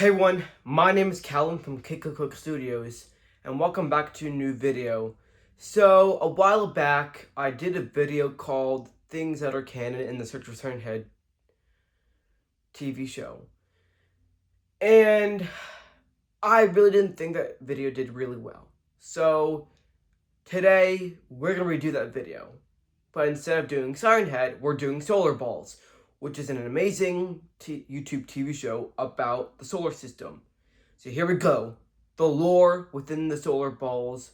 Hey everyone, my name is Callum from Cook Studios, and welcome back to a new video. So, a while back, I did a video called Things That Are Canon in the Search for Certain TV show. And I really didn't think that video did really well. So, today, we're going to redo that video. But instead of doing Siren Head, we're doing Solarballs, which is an amazing YouTube TV show about the solar system. So here we go. The lore within the Solarballs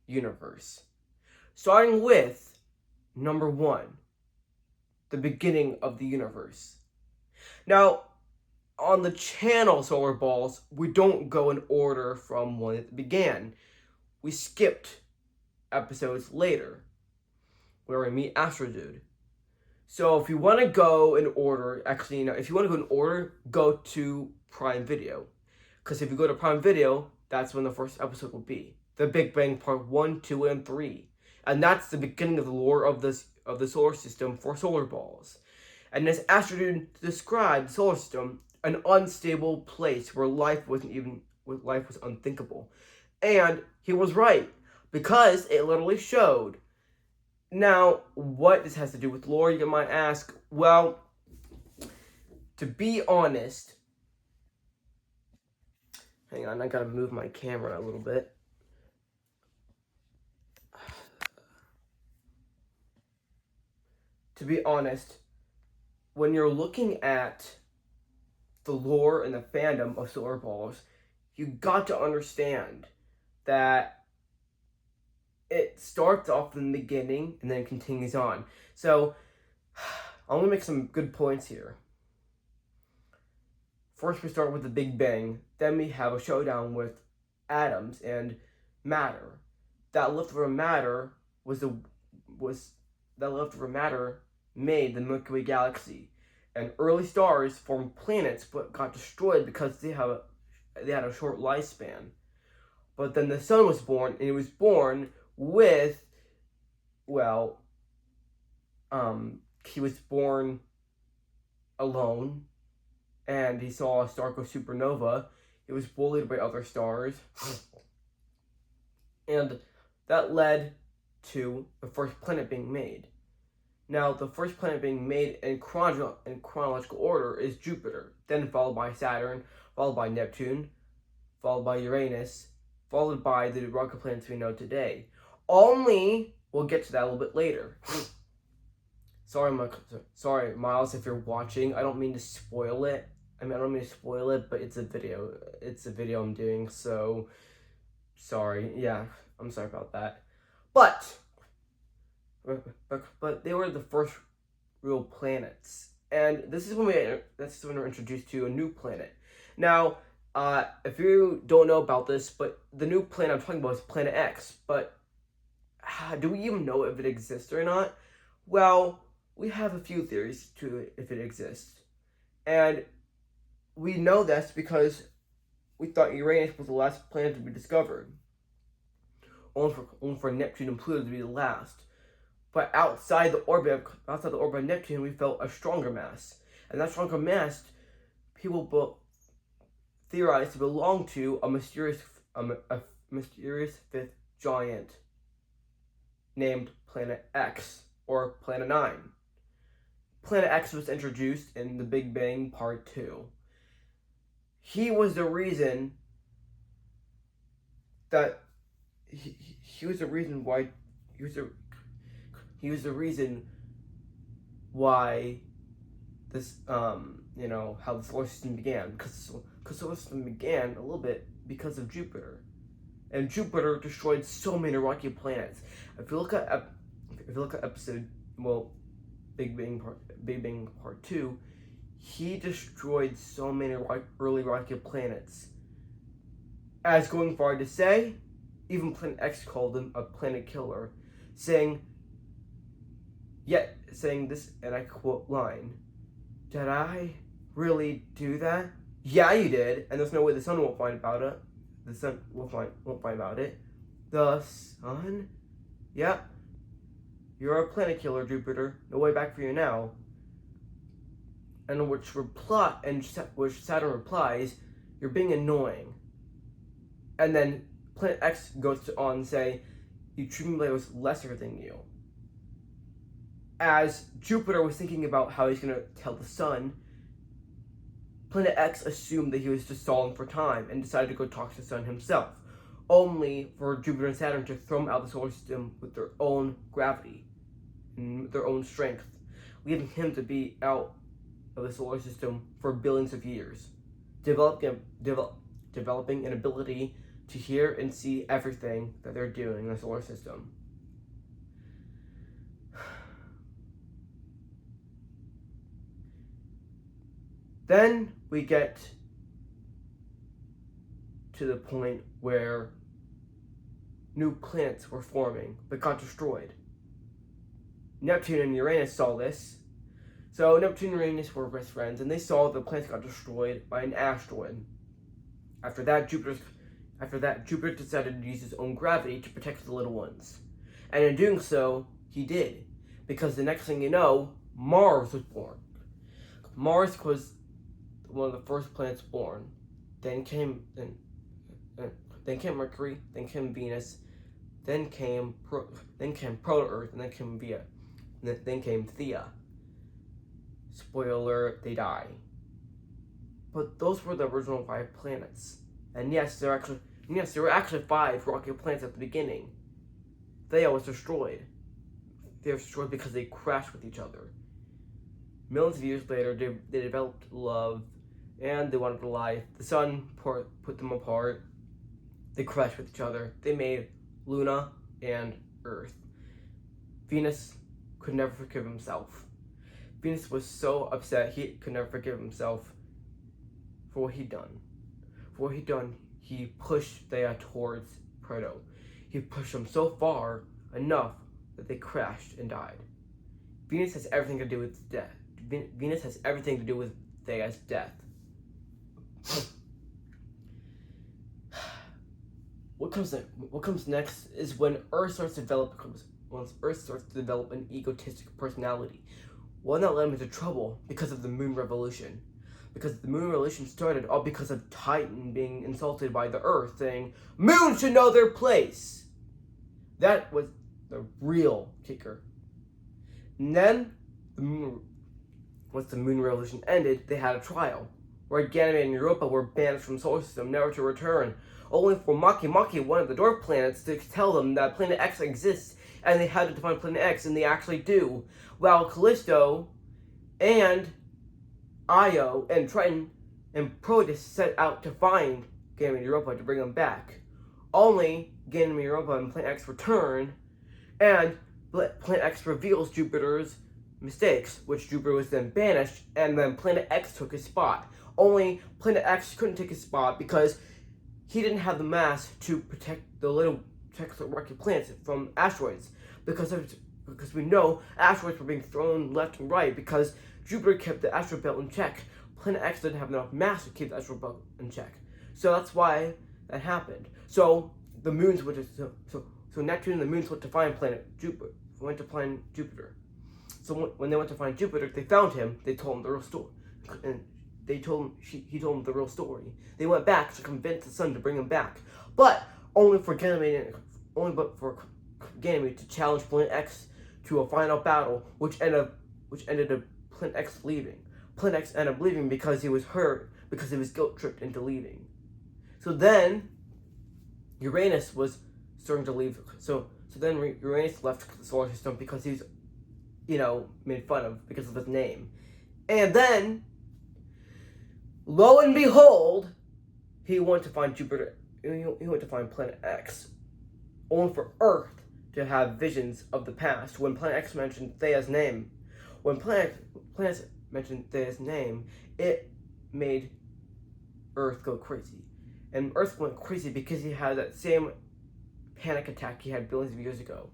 universe. Starting with number 1, the beginning of the universe. Now, on the channel Solarballs, we don't go in order from when it began. We skipped episodes later, where we meet Astro Dude. So if you want to go in order, if you want to go in order, go to Prime Video. Because if you go to Prime Video, that's when the first episode will be. The Big Bang Part 1, 2, and 3. And that's the beginning of the lore of the solar system for Solarballs. And as Astro Dude described the solar system, an unstable place where life was unthinkable. And he was right, because it literally showed. Now, what this has to do with lore, you might ask. Well, to be honest, hang on, I gotta move my camera a little bit. To be honest, when you're looking at the lore and the fandom of Solarballs, you got to understand that it starts off in the beginning and then continues on. So, I'm going to make some good points here. First, we start with the Big Bang. Then we have a showdown with atoms and matter. That leftover matter made the Milky Way galaxy. And early stars formed planets, but got destroyed because they had a short lifespan. But then the sun was born, and it was born with, he was born alone, and he saw a star go supernova. He was bullied by other stars, and that led to the first planet being made. Now, the first planet being made in chronological order is Jupiter, then followed by Saturn, followed by Neptune, followed by Uranus, followed by the rocket planets we know today. Only, we'll get to that a little bit later. Sorry, Miles, if you're watching. I don't mean to spoil it. I don't mean to spoil it, but it's a video. It's a video I'm doing, so sorry. Yeah, I'm sorry about that. But they were the first real planets, and this is when we're introduced to a new planet. Now, if you don't know about this, but the new planet I'm talking about is Planet X. But do we even know if it exists or not? Well, we have a few theories to if it exists. And we know this because we thought Uranus was the last planet to be discovered. Only for Neptune and Pluto to be the last. But outside the orbit of Neptune, we felt a stronger mass. And that stronger mass, people theorized to belong to a mysterious fifth giant named Planet X, or Planet 9. Planet X was introduced in the Big Bang Part 2. He was the reason that he was the reason why this how the solar system began, because the solar system began a little bit because of Jupiter. And Jupiter destroyed so many rocky planets. If you look at episode, Big Bang Part 2, he destroyed so many early rocky planets. As going far to say, even Planet X called him a planet killer, saying this, and I quote line, "Did I really do that? Yeah, you did, and there's no way the sun won't find about it. The sun won't find about it. The sun? Yeah. You're a planet killer, Jupiter. No way back for you now." which Saturn replies, "You're being annoying." And then Planet X goes on and say, "You treat me like I was lesser than you." As Jupiter was thinking about how he's going to tell the sun, Planet X assumed that he was just stalling for time and decided to go talk to the sun himself, only for Jupiter and Saturn to throw him out of the solar system with their own gravity and their own strength, leaving him to be out of the solar system for billions of years, developing an ability to hear and see everything that they're doing in the solar system. Then we get to the point where new planets were forming but got destroyed. Neptune and Uranus saw this. So Neptune and Uranus were best friends, and they saw the planets got destroyed by an asteroid. After that, Jupiter decided to use his own gravity to protect the little ones. And in doing so, he did. Because the next thing you know, Mars was born. Mars was one of the first planets born. Then came Mercury, then came Venus, then came Proto-Earth, and then came Theia. Spoiler alert, they die. But those were the original 5 planets. And yes, there were actually 5 rocky planets at the beginning. Theia was destroyed. They were destroyed because they crashed with each other. Millions of years later, they developed love, and they wanted a life. The sun put them apart. They crashed with each other. They made Luna and Earth. Venus could never forgive himself. Venus was so upset he could never forgive himself for what he'd done. He pushed Theia towards Pluto. He pushed them so far enough that they crashed and died. Venus has everything to do with death. Venus has everything to do with Theia's death. What comes next is when Earth starts to develop an egotistic personality, one that led him into trouble because of the Moon Revolution. Because the Moon Revolution started all because of Titan being insulted by the Earth, saying, "Moon should know their place." That was the real kicker. And then, once the Moon Revolution ended, they had a trial, where Ganymede and Europa were banished from the solar system, never to return, only for Maki, one of the dwarf planets, to tell them that Planet X exists, and they had to define Planet X, and they actually do. While Callisto and Io and Triton and Proteus set out to find Ganymede and Europa to bring them back. Only Ganymede and Europa and Planet X return, and Planet X reveals Jupiter's mistakes, which Jupiter was then banished, and then Planet X took his spot. Only Planet X couldn't take his spot because he didn't have the mass to protect the rocky planets from asteroids. Because we know asteroids were being thrown left and right because Jupiter kept the asteroid belt in check. Planet X didn't have enough mass to keep the asteroid belt in check. So that's why that happened. So the moons went to so Neptune and the moons went to find Jupiter. So when they went to find Jupiter, they found him. They told him the real story, and he told them the real story. They went back to convince the sun to bring him back, but only for Ganymede to challenge Planet X to a final battle, which ended up Planet X leaving. Planet X ended up leaving because he was hurt, because he was guilt tripped into leaving. So then Uranus was starting to leave. So then Uranus left the solar system because he was, made fun of because of his name. And then, lo and behold, he went to find Jupiter. He went to find Planet X, only for Earth to have visions of the past. When Planet X mentioned Theia's name, it made Earth go crazy. And Earth went crazy because he had that same panic attack he had billions of years ago.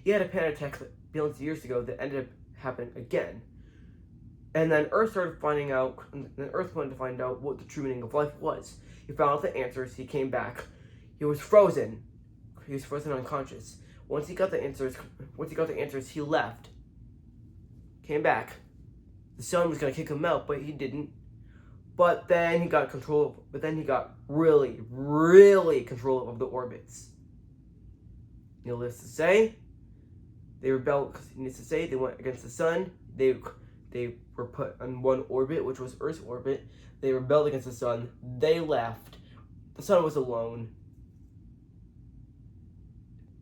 He had a panic attack billions of years ago that ended up happening again. And then Earth wanted to find out what the true meaning of life was. He found out the answers, he came back. He was frozen. He was frozen unconscious. Once he got the answers, he left. Came back. the sun was gonna kick him out, but he didn't. But then he got control. But then he got really, really control of the orbits. Needless to say, they rebelled. Needless to say, they went against the sun. They were put on one orbit, which was Earth's orbit. They rebelled against the sun. They left. The sun was alone.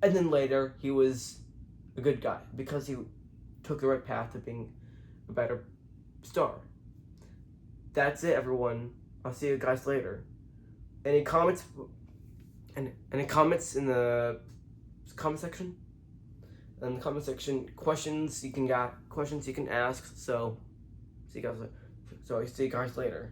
And then later, he was a good guy because he took the right path to being a better star. That's it, everyone. I'll see you guys later. Any comments? Any comments in the comment section? In the comment section, questions you can ask. So, see you guys later.